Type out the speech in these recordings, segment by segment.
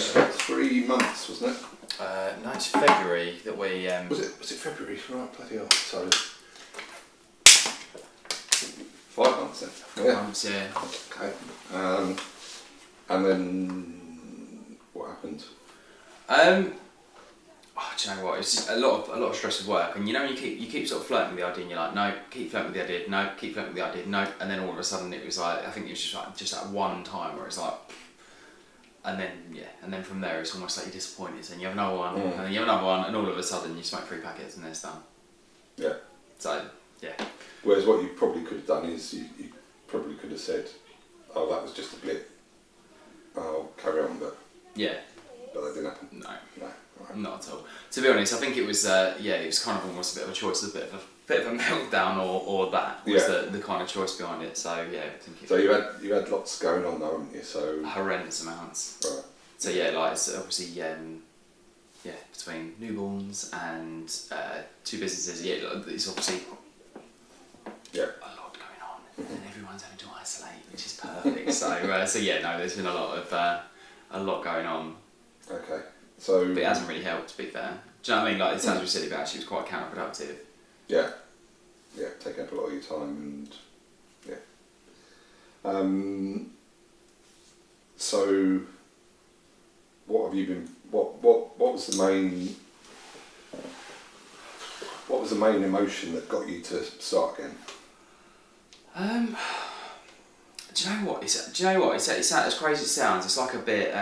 finished 3 months, wasn't it? No, it's February that we... Was it February? Right, bloody hell. So 5 months then. 4 months, yeah. Okay. And then what happened? Do you know what? It's just a lot of stress with work, and you know when you keep sort of flirting with the idea, and you're like, no, keep flirting with the idea, no, keep flirting with the idea, no, and then all of a sudden it was like, I think it was just that one time where it's like, and then from there it's almost like you're disappointed, and you have another one, and then you have another one, and all of a sudden you smoke 3 packets and then it's done. Yeah. So yeah. Whereas what you probably could have done is you probably could have said, oh, that was just a blip, I'll carry on, but that didn't happen. No. Right. Not at all. To be honest, I think it was it was kind of almost a bit of a choice, a bit of a meltdown, or that was the kind of choice behind it. So yeah, I think so you had lots going on though, haven't you? So horrendous amounts. Right. So yeah, like it's obviously between newborns and 2 businesses, it's obviously a lot going on, and everyone's having to isolate, which is perfect. So there's been a lot going on. Okay. So, but it hasn't really helped, to be fair. Do you know what I mean? Like, it sounds really silly, but actually it was quite counterproductive. Yeah, taking up a lot of your time and so what have you been? What was the main emotion that got you to start again? Do you know what? It's as crazy as it sounds. It's like a bit.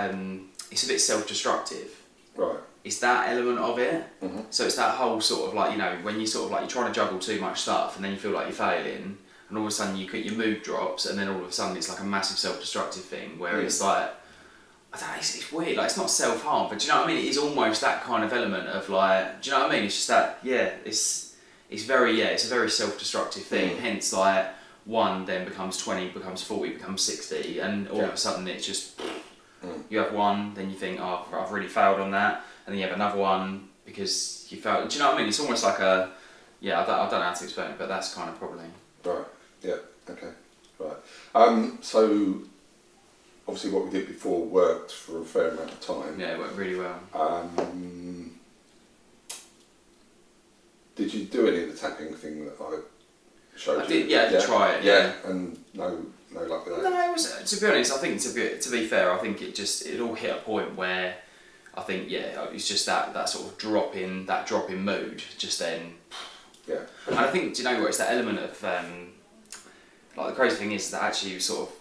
It's a bit self-destructive. Right. It's that element of it. Mm-hmm. So it's that whole sort of like, you know, when you sort of like you're trying to juggle too much stuff, and then you feel like you're failing, and all of a sudden your mood drops, and then all of a sudden it's like a massive self-destructive thing where it's like, I don't know, it's weird. Like, it's not self-harm, but do you know what I mean? It is almost that kind of element of like, do you know what I mean? It's just that it's a very self-destructive thing. Hence, like, 1 then becomes 20, becomes 40, becomes 60, and all of a sudden it's just. You have 1, then you think, oh, I've really failed on that, and then you have another one because you failed. Do you know what I mean? It's almost like I don't know how to explain it, but that's kind of probably. Right. Yeah. Okay. Right. So obviously what we did before worked for a fair amount of time. Yeah, it worked really well. Did you do any of the tapping thing that I showed you? I did. Yeah, I did try it. Yeah, and no luck with that. No, it was. To be honest, I think to be fair, I think it all hit a point where I think it's just that sort of drop in mood just then. Yeah. And I think, do you know what? It's that element of like, the crazy thing is that actually sort of,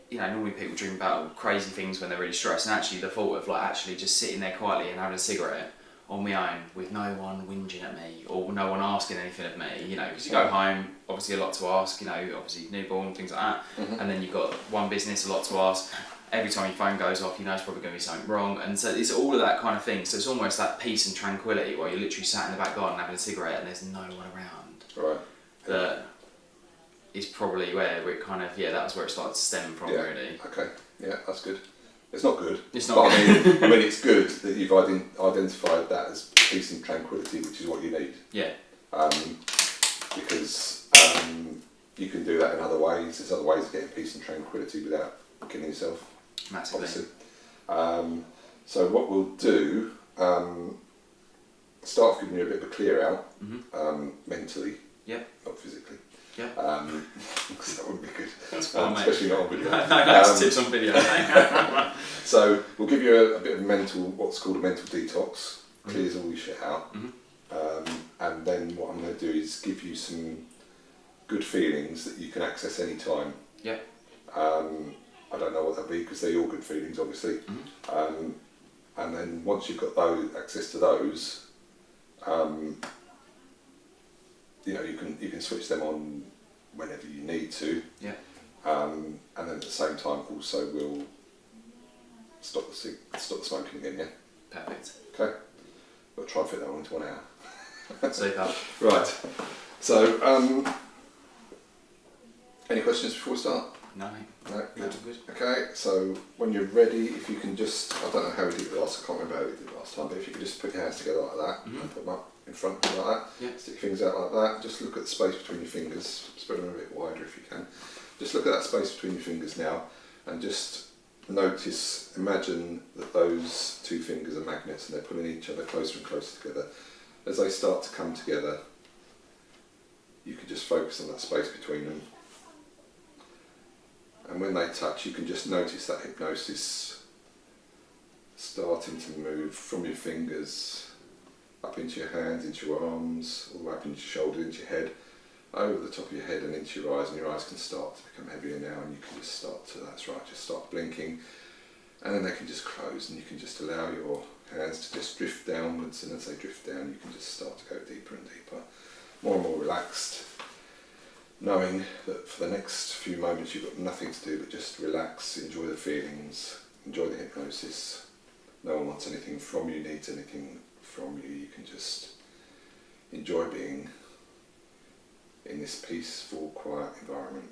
you know, normally people dream about crazy things when they're really stressed, and actually the thought of like actually just sitting there quietly and having a cigarette on my own with no one whinging at me or no one asking anything of me, you know, because you go home, obviously a lot to ask, you know, obviously newborn, things like that, and then you've got 1 business, a lot to ask. Every time your phone goes off, you know it's probably going to be something wrong, and so it's all of that kind of thing. So it's almost that peace and tranquility where you're literally sat in the back garden having a cigarette and there's no one around. Right. That is probably where it kind of, that was where it started to stem from, really. Okay. Yeah, that's good. It's not good. It's not but good. I mean, it's good that you've identified that as peace and tranquility, which is what you need. Yeah. Because you can do that in other ways. There's other ways of getting peace and tranquility without killing yourself. Massively. Obviously. So what we'll do, start off giving you a bit of a clear out, mentally, not physically. Yeah. Because that wouldn't be good. That's fine, mate. Especially not on video. No, that's tips on video. So we'll give you a bit of what's called a mental detox, clears all your shit out. And then what I'm going to do is give you some good feelings that you can access any time. Yeah. I don't know what they'll be because they're all good feelings, obviously. And then once you've got access to those, you know, you can switch them on whenever you need to. Yeah. And then at the same time, also we'll stop the smoking again. Yeah. Perfect. Okay. We'll try and fit that one into 1 hour. Super. Right. So, any questions before we start? No. No, good. Good. Okay, so when you're ready, if you can just, I don't know how we did it last, I can't remember how we did it last time, but if you could just put your hands together like that, and put them up in front of you like that, stick your fingers out like that, just look at the space between your fingers, spread them a bit wider if you can. Just look at that space between your fingers now, and just notice, imagine that those two fingers are magnets and they're pulling each other closer and closer together. As they start to come together, you can just focus on that space between them. And when they touch, you can just notice that hypnosis starting to move from your fingers up into your hands, into your arms, all the way up into your shoulders, into your head, over the top of your head and into your eyes, and your eyes can start to become heavier now, and you can just start to, that's right, just start blinking, and then they can just close, and you can just allow your hands to just drift downwards, and as they drift down, you can just start to go deeper and deeper, more and more relaxed, knowing that for the next few moments you've got nothing to do but just relax, enjoy the feelings, enjoy the hypnosis. No one wants anything from you, needs anything from you. You can just enjoy being in this peaceful, quiet environment.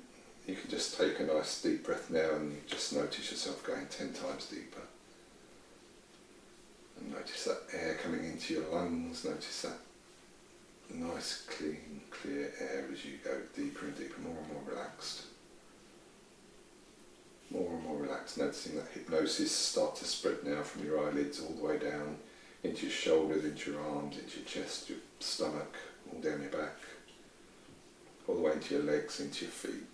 You can just take a nice deep breath now and you just notice yourself going 10 times deeper. And notice that air coming into your lungs, notice that nice, clean, clear air as you go deeper and deeper, more and more relaxed. More and more relaxed, noticing that hypnosis start to spread now from your eyelids all the way down into your shoulders, into your arms, into your chest, your stomach, all down your back, all the way into your legs, into your feet.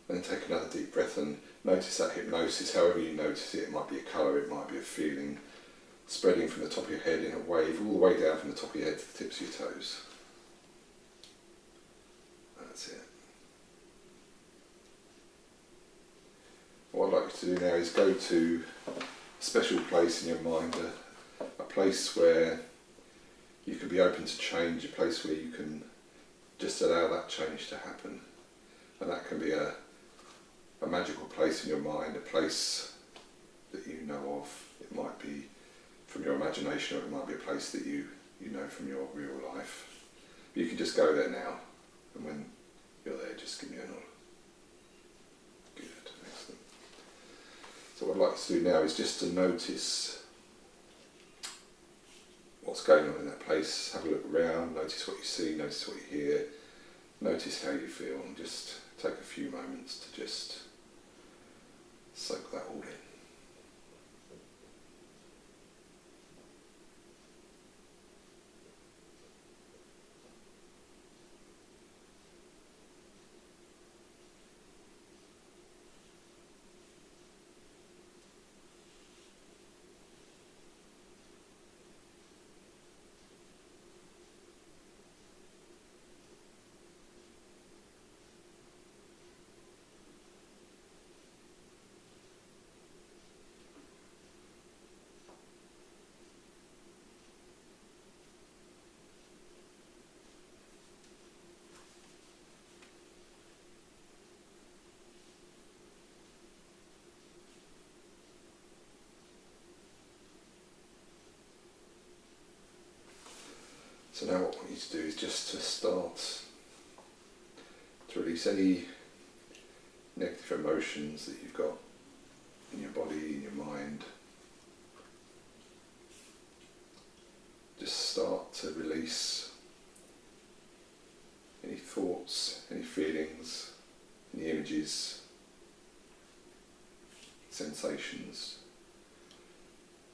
Then take another deep breath and notice that hypnosis, however you notice it. It might be a colour, it might be a feeling, spreading from the top of your head in a wave, all the way down from the top of your head to the tips of your toes. That's it. What I'd like you to do now is go to a special place in your mind, a place where you can be open to change, a place where you can just allow that change to happen. And that can be a magical place in your mind, a place that you know of. It might be from your imagination, or it might be a place that you know from your real life. But you can just go there now, and when you're there, just give me a nod. Good, excellent. So what I'd like you to do now is just to notice what's going on in that place. Have a look around, notice what you see, notice what you hear, notice how you feel, and just take a few moments to just soak that all in. So now what I want you to do is just to start to release any negative emotions that you've got in your body, in your mind. Just start to release any thoughts, any feelings, any images, sensations.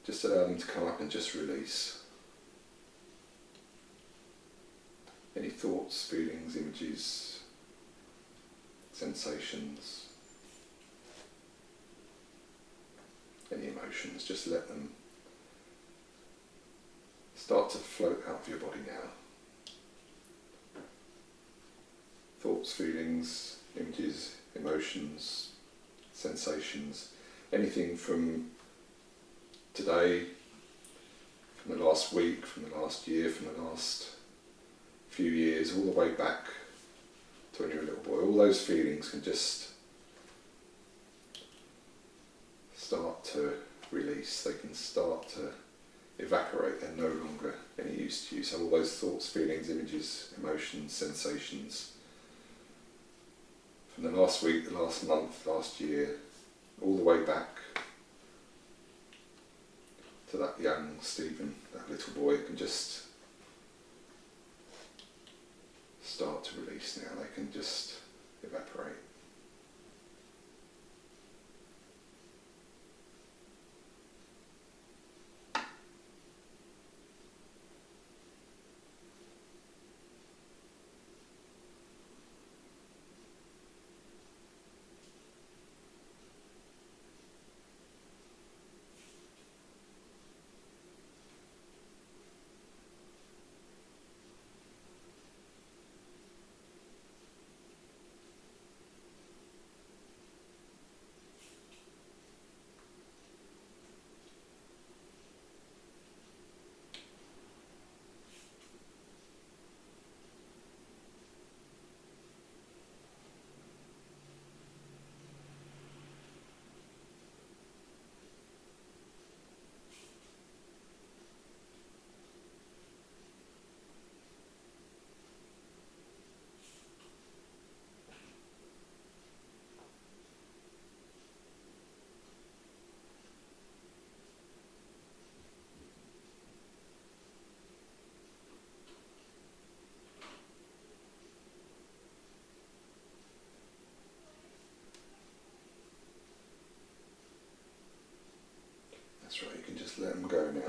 Just allow them to come up and just release. Any thoughts, feelings, images, sensations, any emotions, just let them start to float out of your body now. Thoughts, feelings, images, emotions, sensations, anything from today, from the last week, from the last year, from the last few years, all the way back to when you were a little boy. All those feelings can just start to release. They can start to evaporate. They're no longer any use to you. So all those thoughts, feelings, images, emotions, sensations from the last week, the last month, last year, all the way back to that young Stephen, that little boy, can just start to release now. They can just evaporate. Just let them go now.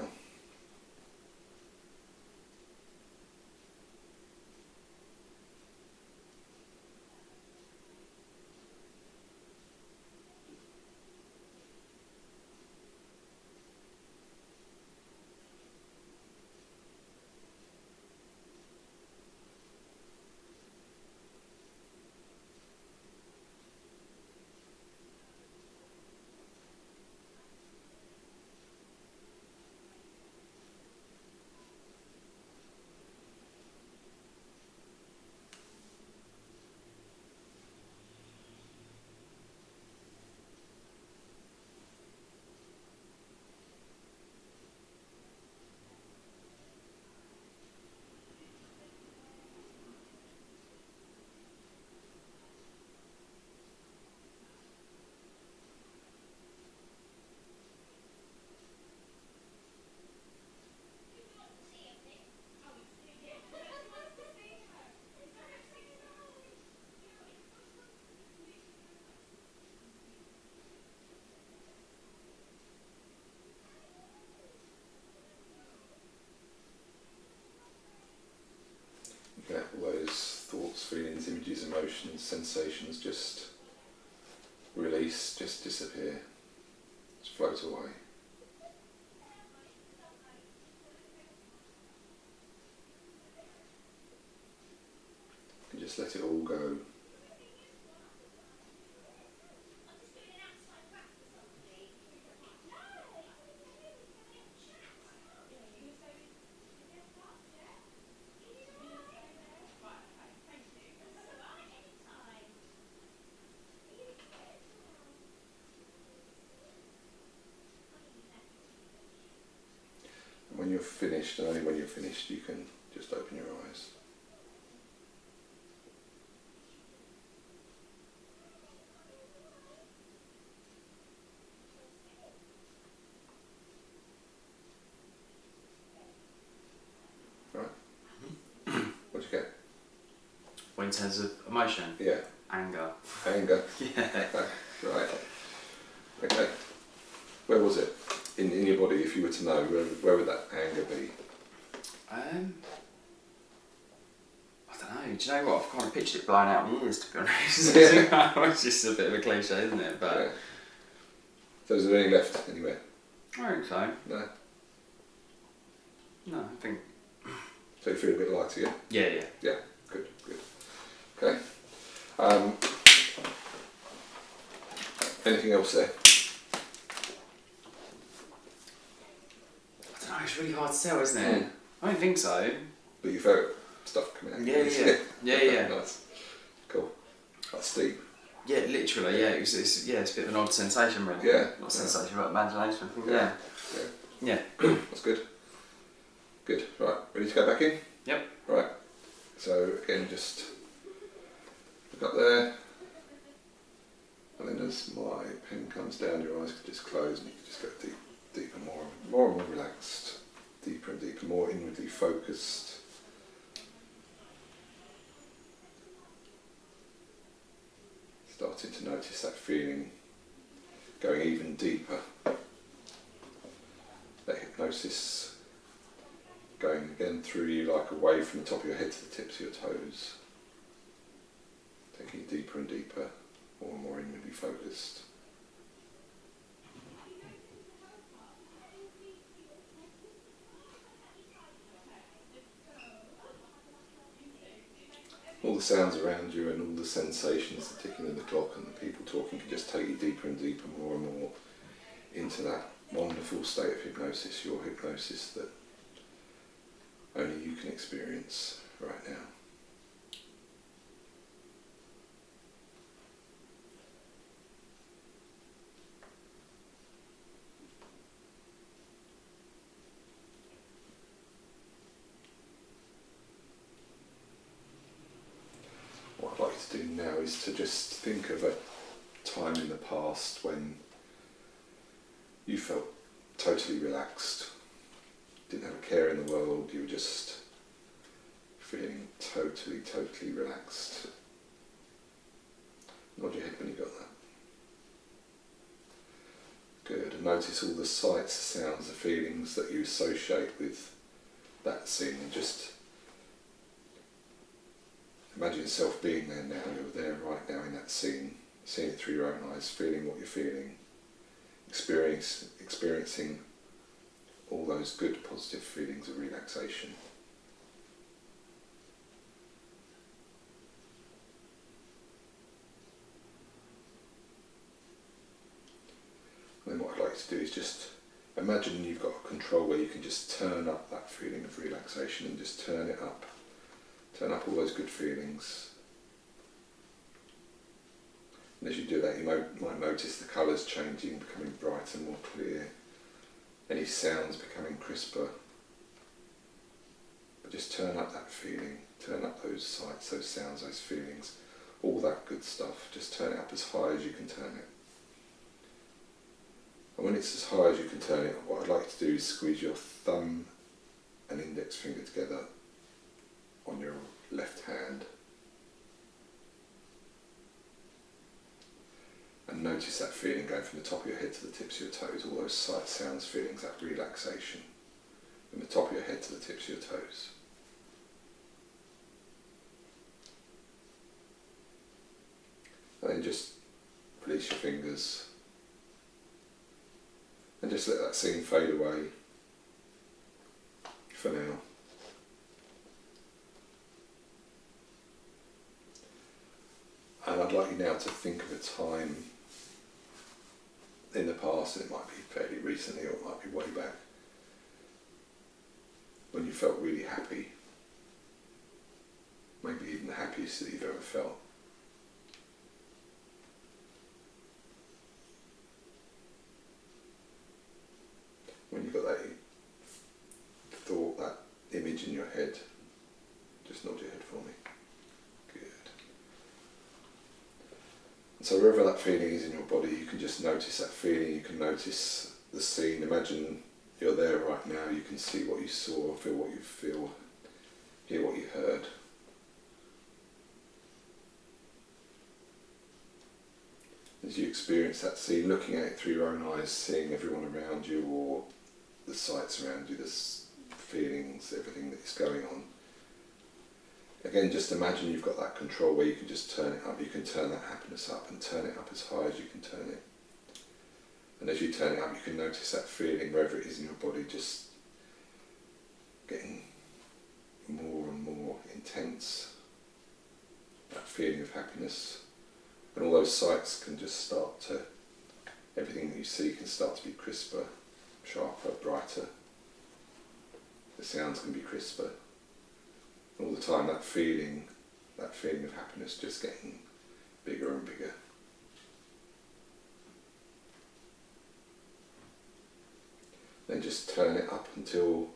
You can let all those thoughts, feelings, images, emotions, sensations just release, just disappear, just float away. You just let it all go. When you're finished, and only when you're finished, you can just open your eyes. Right. What'd you get? Well, in terms of emotion? Yeah. Anger. Anger. Yeah. Right. Okay. Where was it? In your body, if you were to know, where would that anger be? I don't know. Do you know what? I've kind of pictured it blown out my ears, to be honest. Yeah. It's just a bit of a cliche, isn't it? But Yeah. So is there any left anywhere? I think so. No. No, I think. So you feel a bit lighter, yeah? Yeah, yeah. Yeah. Good. Good. Okay. Anything else there? I don't know. It's really hard to tell, isn't it? I don't think so. But you felt stuff coming out. Yeah. Nice. Cool. That's deep. Yeah, literally. Yeah, it's a bit of an odd sensation, really. Yeah. Not sensation, but imagination. I think. Yeah. Yeah. Cool. That's good. Good. Right. Ready to go back in? Yep. Right. So again, just look up there, and then as my pen comes down, your eyes can just close, and you can just go deeper, more and more relaxed, deeper and deeper, more inwardly focused. Starting to notice that feeling going even deeper. That hypnosis going again through you, like away from the top of your head to the tips of your toes. Taking it deeper and deeper, more and more inwardly focused. All the sounds around you and all the sensations, the ticking of the clock and the people talking can just take you deeper and deeper, more and more into that wonderful state of hypnosis, your hypnosis that only you can experience right now. What I'd like you to do now is to just think of a time in the past when you felt totally relaxed, didn't have a care in the world, you were just feeling totally relaxed. Nod your head when you got that. Good. And notice all the sights, sounds, the feelings that you associate with that scene, and just imagine yourself being there now. You're there right now in that scene, seeing it through your own eyes, feeling what you're feeling, experiencing all those good positive feelings of relaxation. And then what I'd like to do is just imagine you've got a control where you can just turn up that feeling of relaxation and just turn it up. Turn up all those good feelings. And as you do that, you might notice the colours changing, becoming brighter, more clear. Any sounds becoming crisper. But just turn up that feeling, turn up those sights, those sounds, those feelings, all that good stuff. Just turn it up as high as you can turn it. And when it's as high as you can turn it, what I'd like to do is squeeze your thumb and index finger together on your left hand. And notice that feeling going from the top of your head to the tips of your toes, all those sights, sounds, feelings, that relaxation from the top of your head to the tips of your toes. And then just release your fingers and just let that scene fade away for now. And I'd like you now to think of a time in the past, and it might be fairly recently or it might be way back, when you felt really happy, maybe even the happiest that you've ever felt. When you've got that thought, that image in your head, just nod your head for me. Good. And so wherever that feeling is in your body, you can just notice that feeling, you can notice the scene. Imagine you're there right now, you can see what you saw, feel what you feel, hear what you heard. As you experience that scene, looking at it through your own eyes, seeing everyone around you or the sights around you, the feelings, everything that's going on. Again, just imagine you've got that control where you can just turn it up. You can turn that happiness up and turn it up as high as you can turn it. And as you turn it up, you can notice that feeling wherever it is in your body just getting more and more intense. That feeling of happiness. And all those sights can just start to, everything that you see can start to be crisper, sharper, brighter. The sounds can be crisper. All the time that feeling of happiness just getting bigger and bigger. Then just turn it up until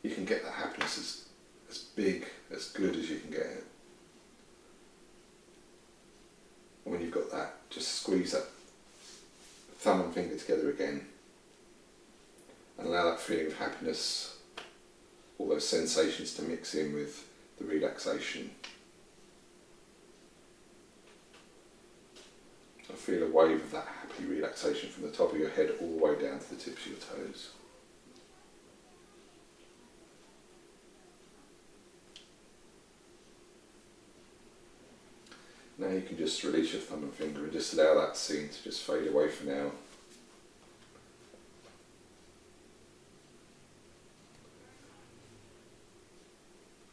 you can get that happiness as big, as good as you can get it. And when you've got that, just squeeze that thumb and finger together again and allow that feeling of happiness, all those sensations to mix in with the relaxation. I feel a wave of that happy relaxation from the top of your head all the way down to the tips of your toes. Now you can just release your thumb and finger and just allow that scene to just fade away for now.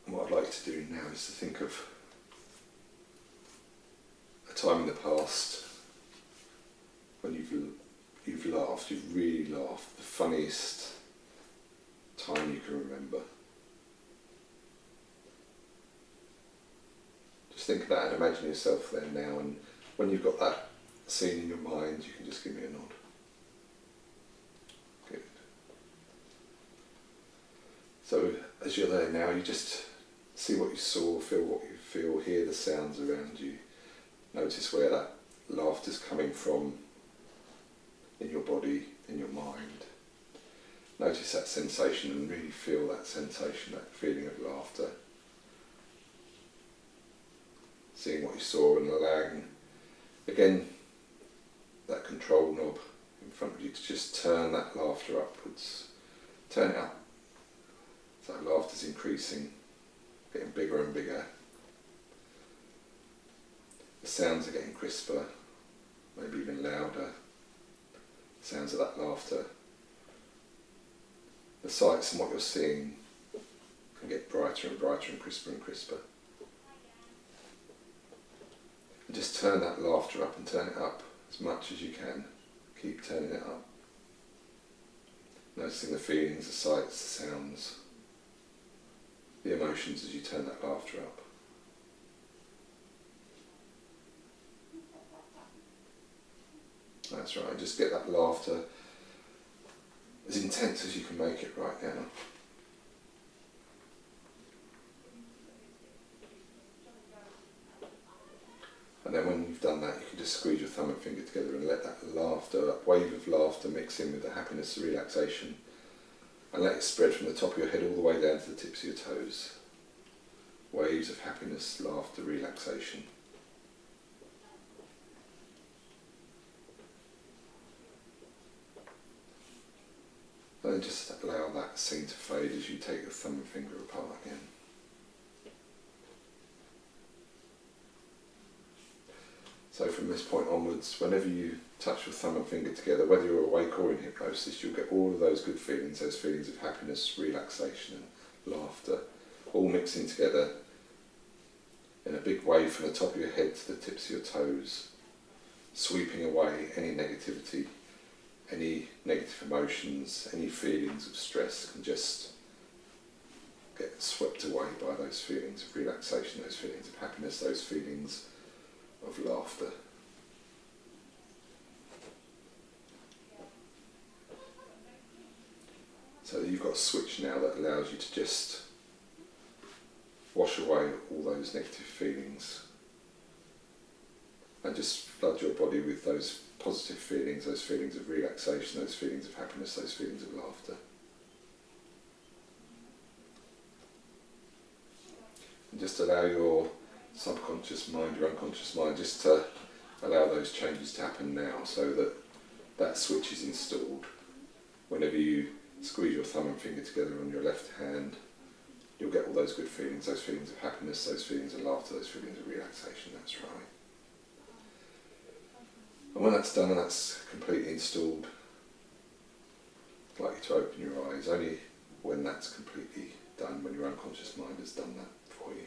And what I'd like to do now is to think of a time in the past when you've laughed, you've really laughed, the funniest time you can remember. Just think of that and imagine yourself there now, and when you've got that scene in your mind, you can just give me a nod. Good. So as you're there now, you just see what you saw, feel what you feel, hear the sounds around you. Notice where that laughter's coming from in your body, in your mind. Notice that sensation and really feel that sensation, that feeling of laughter. Seeing what you saw and allowing, again, that control knob in front of you to just turn that laughter upwards. Turn it up. So laughter's increasing, getting bigger and bigger. The sounds are getting crisper, maybe even louder. The sounds of that laughter. The sights and what you're seeing can get brighter and brighter and crisper and crisper. And just turn that laughter up and turn it up as much as you can. Keep turning it up. Noticing the feelings, the sights, the sounds, the emotions as you turn that laughter up. That's right, just get that laughter as intense as you can make it right now. And then when you've done that, you can just squeeze your thumb and finger together and let that laughter, that wave of laughter mix in with the happiness, the relaxation, and let it spread from the top of your head all the way down to the tips of your toes. Waves of happiness, laughter, relaxation. And then just allow that scene to fade as you take your thumb and finger apart again. So from this point onwards, whenever you touch your thumb and finger together, whether you're awake or in hypnosis, you'll get all of those good feelings, those feelings of happiness, relaxation and laughter, all mixing together in a big wave from the top of your head to the tips of your toes, sweeping away any negativity, any negative emotions, any feelings of stress can just get swept away by those feelings of relaxation, those feelings of happiness, those feelings of laughter. So you've got a switch now that allows you to just wash away all those negative feelings and just flood your body with those positive feelings, those feelings of relaxation, those feelings of happiness, those feelings of laughter. And just allow your subconscious mind, your unconscious mind, just to allow those changes to happen now so that that switch is installed. Whenever you squeeze your thumb and finger together on your left hand, you'll get all those good feelings, those feelings of happiness, those feelings of laughter, those feelings of relaxation, that's right. And when that's done and that's completely installed, I'd like you to open your eyes, only when that's completely done, when your unconscious mind has done that for you.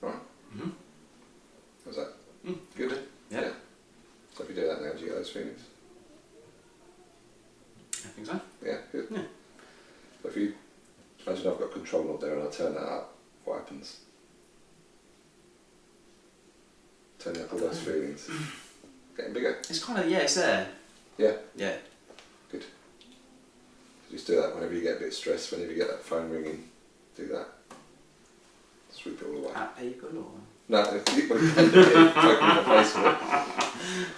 Right. Mm-hmm. How's that? Good? Yeah. So if you do that now, do you get those feelings? I think so. Yeah, good. Yeah. So if you imagine I've got control knob there and I turn that up, what happens? Turning up all those feelings. Getting bigger. It's kind of, yeah, it's there. Yeah, Yeah. good. Just do that whenever you get a bit stressed, whenever you get that phone ringing, do that. Sweep it all away. At people or? No, poking my face with it.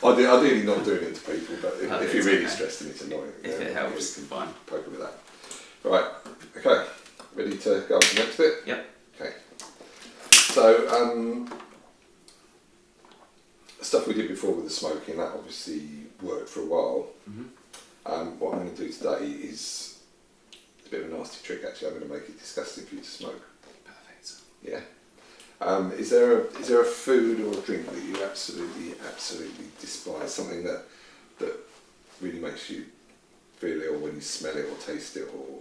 Ideally not doing it to people, but if you're really stressed and it's annoying, If it helps, you can fine. poke it with that. Right, okay, ready to go on to the next bit? Yep. Okay. So, stuff we did before with the smoking, that obviously worked for a while. Mm-hmm. What I'm going to do today is a bit of a nasty trick actually. I'm going to make it disgusting for you to smoke. Perfect. Yeah. Is there a food or a drink that you absolutely despise? Something that really makes you feel ill when you smell it or taste it or...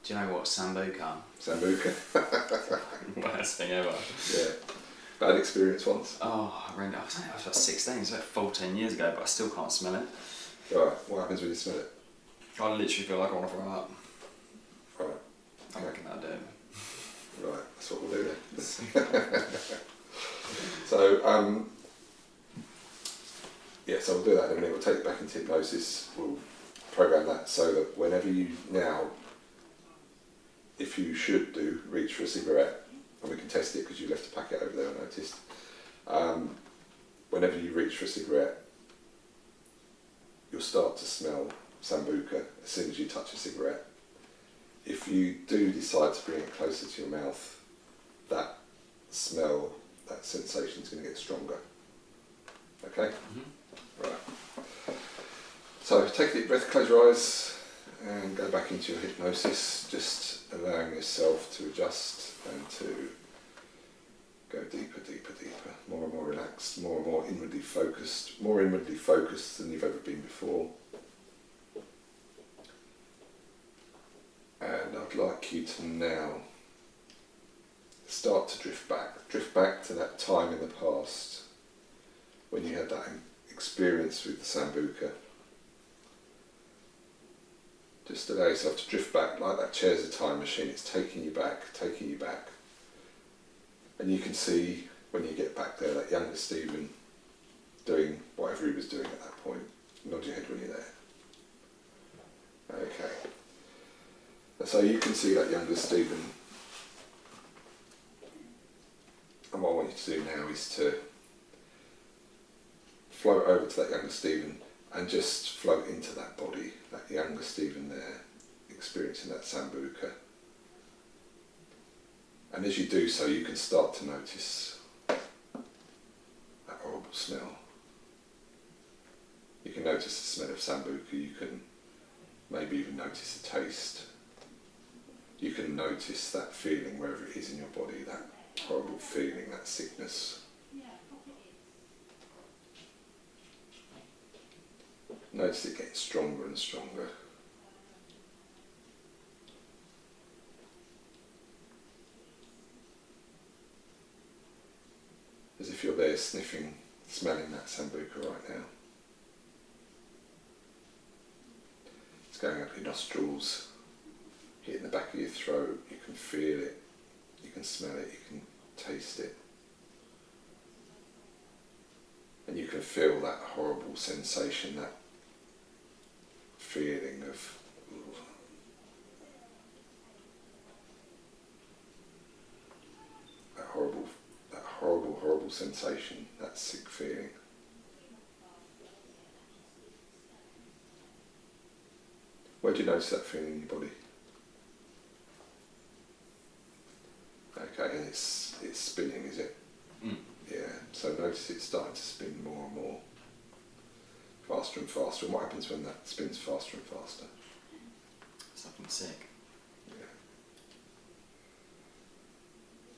Do you know what? Sambuca. Sambuca? Worst thing ever. Yeah. Bad experience once? Oh, horrendous. I was about 16, so like 14 years ago, but I still can't smell it. Right, what happens when you smell it? I literally feel like I want to throw up. Right. I reckon that'll do it. Right, that's what we'll do then. So, yeah, so we'll do that in a minute. We'll take it back into hypnosis. We'll program that so that whenever you now, if you should reach for a cigarette, and we can test it because you left a packet over there, I noticed. whenever you reach for a cigarette, you'll start to smell sambuca as soon as you touch a cigarette. If you do decide to bring it closer to your mouth, that smell, that sensation is going to get stronger. Okay? Right. So take a deep breath, close your eyes and go back into your hypnosis, just allowing yourself to adjust and to go deeper, deeper, deeper, more and more relaxed, more and more inwardly focused, more inwardly focused than you've ever been before. And I'd like you to now start to drift back to that time in the past when you had that experience with the sambuca. Just allow yourself to drift back like that chair's a time machine. It's taking you back. And you can see when you get back there that younger Stephen doing whatever he was doing at that point. Nod your head when you're there. Okay. And so you can see that younger Stephen. And what I want you to do now is to float over to that younger Stephen and just float into that body, that younger Stephen there, experiencing that sambuca. And as you do so, you can start to notice that horrible smell. You can notice the smell of sambuca, you can maybe even notice the taste. You can notice that feeling wherever it is in your body, that horrible feeling, that sickness. Notice it getting stronger and stronger. As if you're there sniffing, smelling that sambuca right now. It's going up your nostrils, hitting the back of your throat. You can feel it, you can smell it, you can taste it. And you can feel that horrible sensation, that feeling of that horrible sensation, that sick feeling. Where do you notice that feeling in your body? Okay, and it's spinning, is it? Yeah, so notice it starting to spin more and more, faster and faster. And what happens when that spins faster and faster? Something sick. Yeah.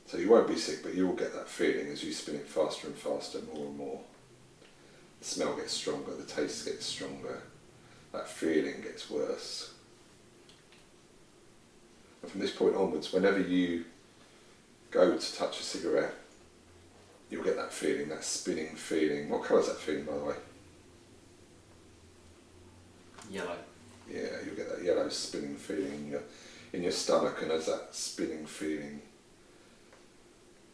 So you won't be sick, but you will get that feeling as you spin it faster and faster, more and more. The smell gets stronger, the taste gets stronger, that feeling gets worse. And from this point onwards, whenever you go to touch a cigarette, you'll get that feeling, that spinning feeling. What colour is that feeling, by the way? Yellow. Yeah, you'll get that yellow spinning feeling in your stomach, and as that spinning feeling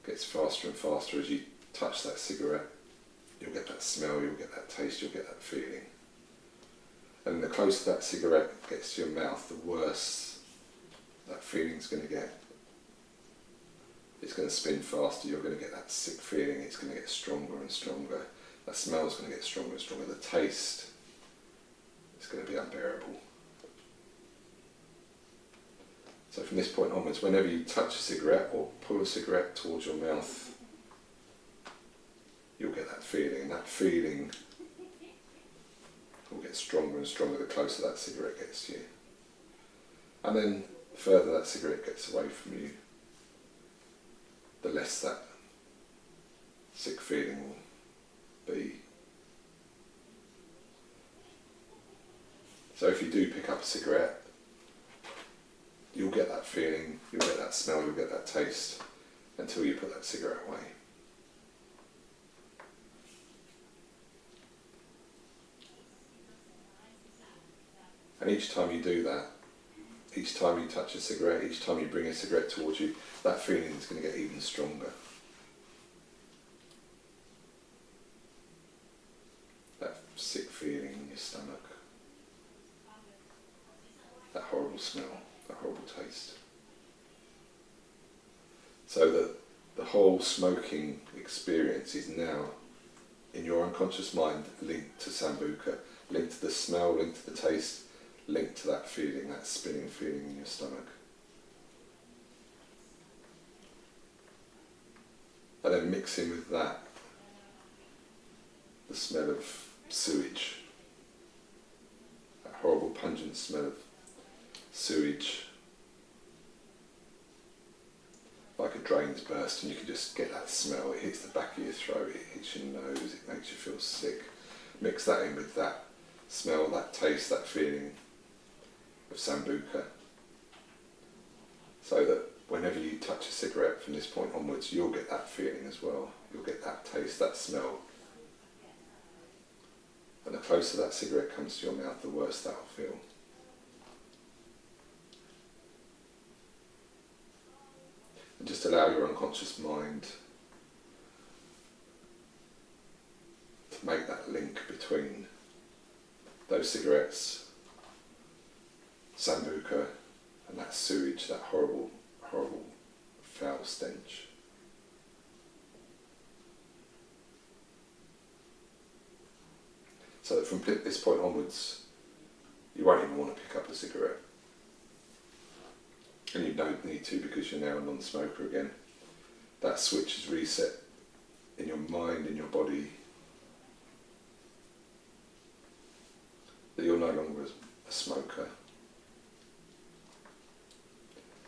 gets faster and faster as you touch that cigarette, you'll get that smell, you'll get that taste, you'll get that feeling. And the closer that cigarette gets to your mouth, the worse that feeling's going to get. It's going to spin faster, you're going to get that sick feeling, it's going to get stronger and stronger. That smell's going to get stronger and stronger. The taste is going to be unbearable. So from this point onwards, whenever you touch a cigarette or pull a cigarette towards your mouth, you'll get that feeling, and that feeling will get stronger and stronger the closer that cigarette gets to you. And then the further that cigarette gets away from you, the less that sick feeling will be. So if you do pick up a cigarette, you'll get that feeling, you'll get that smell, you'll get that taste until you put that cigarette away. And each time you do that, each time you touch a cigarette, each time you bring a cigarette towards you, that feeling is going to get even stronger. That sick feeling in your stomach, that horrible smell, that horrible taste. So that the whole smoking experience is now in your unconscious mind linked to Sambuca, linked to the smell, linked to the taste, linked to that feeling, that spinning feeling in your stomach. And then mixing with that the smell of sewage, that horrible pungent smell of sewage, like a drain's burst, and you can just get that smell. It hits the back of your throat, it hits your nose, it makes you feel sick. Mix that in with that smell, that taste, that feeling of Sambuca, so that whenever you touch a cigarette from this point onwards, you'll get that feeling as well. You'll get that taste, that smell. And the closer that cigarette comes to your mouth, the worse that'll feel. And just allow your unconscious mind to make that link between those cigarettes, Sambuca, and that sewage, that horrible, horrible, foul stench. So that from this point onwards, you won't even want to pick up a cigarette. And you don't need to, because you're now a non-smoker again. That switch is reset in your mind, in your body, that you're no longer a smoker.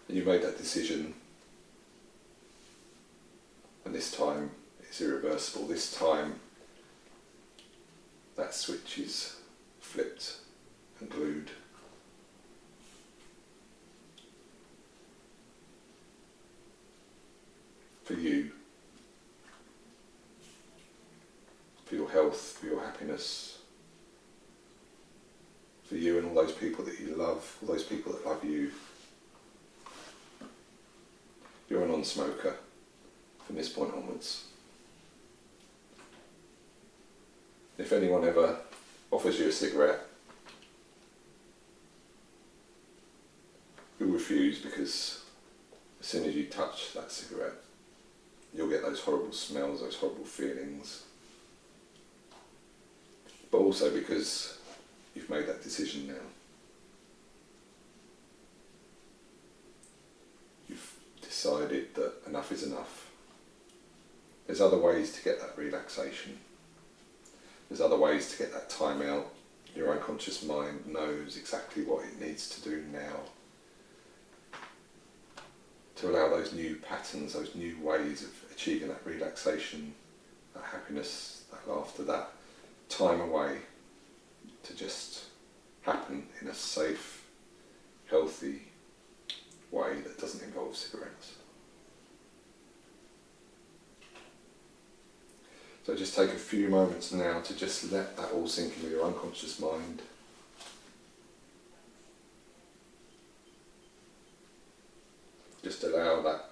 And you made that decision, and this time it's irreversible. This time that switch is flipped and glued. For you, for your health, for your happiness, for you and all those people that you love, all those people that love you. You're a non-smoker from this point onwards. If anyone ever offers you a cigarette, you'll refuse, because as soon as you touch that cigarette, you'll get those horrible smells, those horrible feelings. But also because you've made that decision now. You've decided that enough is enough. There's other ways to get that relaxation. There's other ways to get that time out. Your unconscious mind knows exactly what it needs to do now to allow those new patterns, those new ways of achieving that relaxation, that happiness, that laughter, that time away to just happen in a safe, healthy way that doesn't involve cigarettes. So just take a few moments now to just let that all sink into your unconscious mind. Just allow that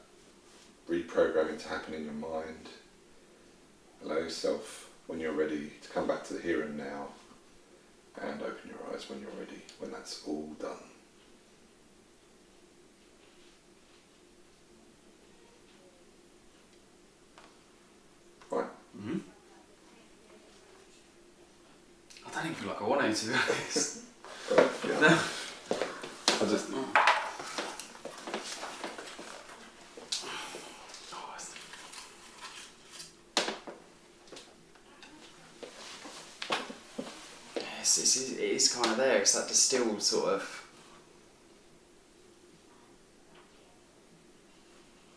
reprogramming to happen in your mind. Allow yourself, when you're ready, to come back to the here and now, and open your eyes when you're ready, when that's all done. Right. Mm-hmm. I don't even feel like I want to be honest. Yeah. No. I just... It is kind of there. It's that distilled sort of.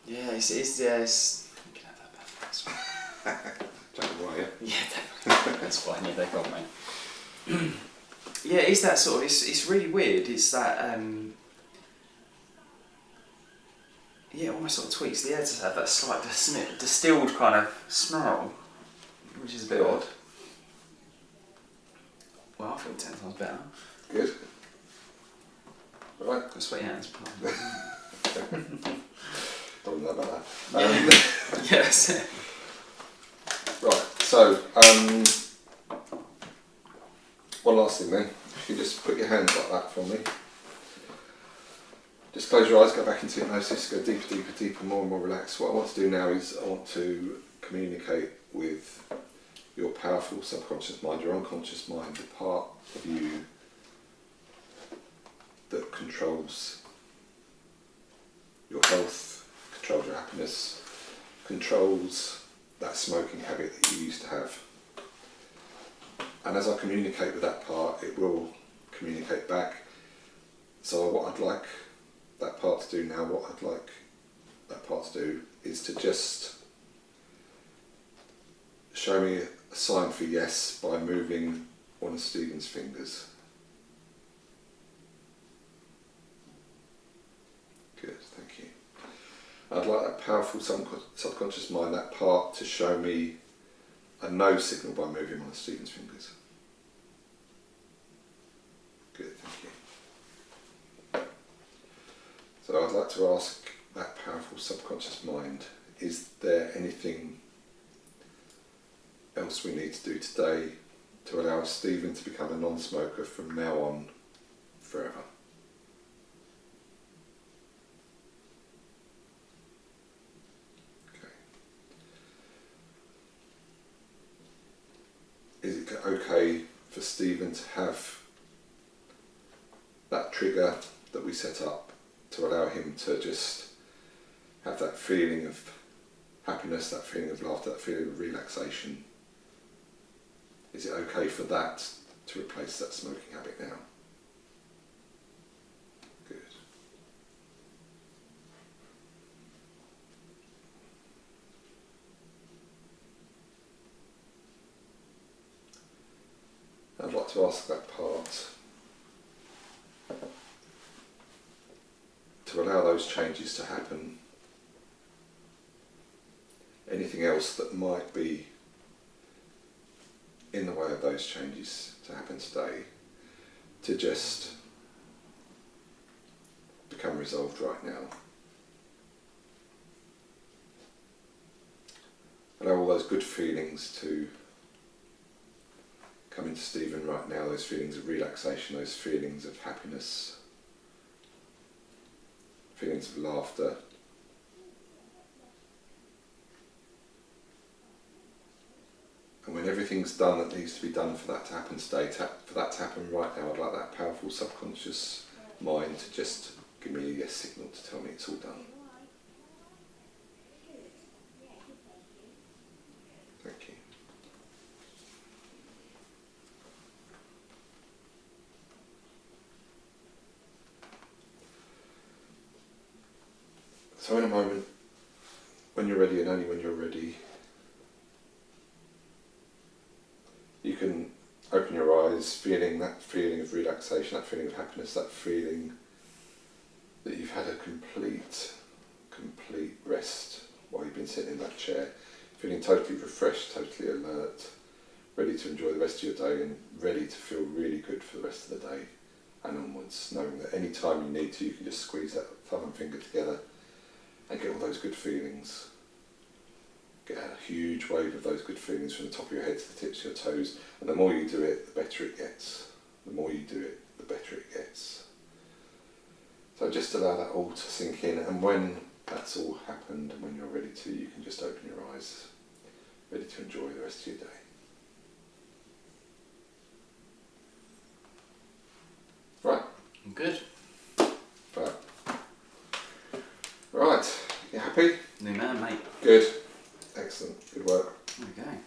Yeah, it's yes. You can have that back. That's fine. Jack Wire. Yeah, definitely. That's fine. Yeah, they got me. Yeah, it's that sort of. It's really weird. It's that. Yeah, almost sort of tweaks the air to have that slight distilled kind of smell, which is a bit odd. Well, I feel 10 times better. Good. Right. Got sweaty hands. Don't know about that. Yeah, that's it. Right, so, one last thing then. If you just put your hands like that for me. Just close your eyes, go back into hypnosis, go deeper, deeper, deeper, more and more relaxed. What I want to do now is I want to communicate with your powerful subconscious mind, your unconscious mind, the part of you that controls your health, controls your happiness, controls that smoking habit that you used to have. And as I communicate with that part, it will communicate back. So what I'd like that part to do now, what I'd like that part to do, is to just show me a sign for yes by moving one of Stephen's fingers. Good, thank you. I'd like that powerful subconscious mind, that part, to show me a no signal by moving one of Stephen's fingers. Good, thank you. So I'd like to ask that powerful subconscious mind, is there anything else we need to do today to allow Stephen to become a non-smoker from now on forever? Okay. Is it okay for Stephen to have that trigger that we set up to allow him to just have that feeling of happiness, that feeling of laughter, that feeling of relaxation? Is it okay for that to replace that smoking habit now? Good. I'd like to ask that part to allow those changes to happen. Anything else that might be in the way of those changes to happen today, to just become resolved right now. Allow all those good feelings to come into Stephen right now, those feelings of relaxation, those feelings of happiness, feelings of laughter. And when everything's done that needs to be done for that to happen today, for that to happen right now, I'd like that powerful subconscious mind to just give me a yes signal to tell me it's all done. Thank you. So in a moment, when you're ready, and only when you're ready, you can open your eyes, feeling that feeling of relaxation, that feeling of happiness, that feeling that you've had a complete rest while you've been sitting in that chair, feeling totally refreshed, totally alert, ready to enjoy the rest of your day and ready to feel really good for the rest of the day and onwards, knowing that any time you need to, you can just squeeze that thumb and finger together and get all those good feelings. Get a huge wave of those good feelings from the top of your head to the tips of your toes, and the more you do it, the better it gets. The more you do it, the better it gets. So just allow that all to sink in, and when that's all happened, and when you're ready to, you can just open your eyes, ready to enjoy the rest of your day. Right. I'm good. Right. Right. You happy? New man, mate. Good. Excellent. Good work. Okay.